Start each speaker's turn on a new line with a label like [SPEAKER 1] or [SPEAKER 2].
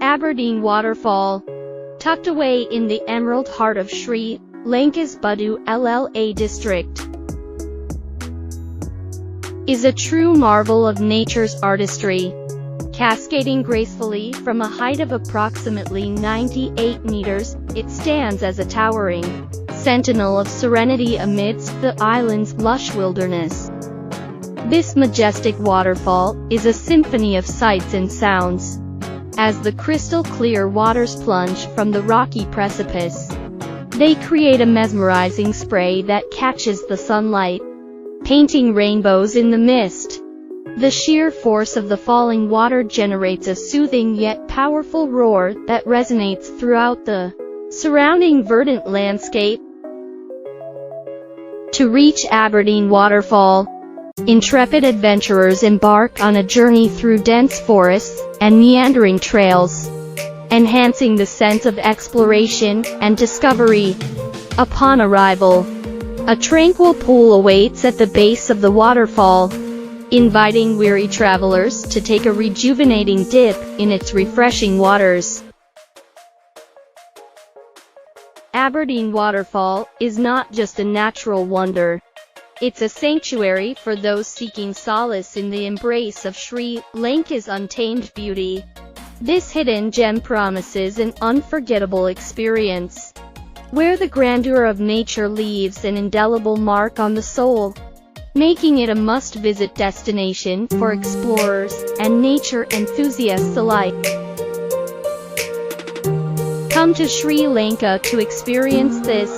[SPEAKER 1] Aberdeen Waterfall, tucked away in the emerald heart of Sri Lanka's Budu Lla district, is a true marvel of nature's artistry. Cascading gracefully from a height of approximately 98 meters, it stands as a towering sentinel of serenity amidst the island's lush wilderness. This majestic waterfall is a symphony of sights and sounds. As the crystal-clear waters plunge from the rocky precipice, they create a mesmerizing spray that catches the sunlight, painting rainbows in the mist. The sheer force of the falling water generates a soothing yet powerful roar that resonates throughout the surrounding verdant landscape. To reach Aberdeen Waterfall, intrepid adventurers embark on a journey through dense forests and meandering trails, enhancing the sense of exploration and discovery. Upon arrival, a tranquil pool awaits at the base of the waterfall, inviting weary travelers to take a rejuvenating dip in its refreshing waters. Aberdeen Waterfall is not just a natural wonder. It's a sanctuary for those seeking solace in the embrace of Sri Lanka's untamed beauty. This hidden gem promises an unforgettable experience, where the grandeur of nature leaves an indelible mark on the soul, making it a must-visit destination for explorers and nature enthusiasts alike. Come to Sri Lanka to experience this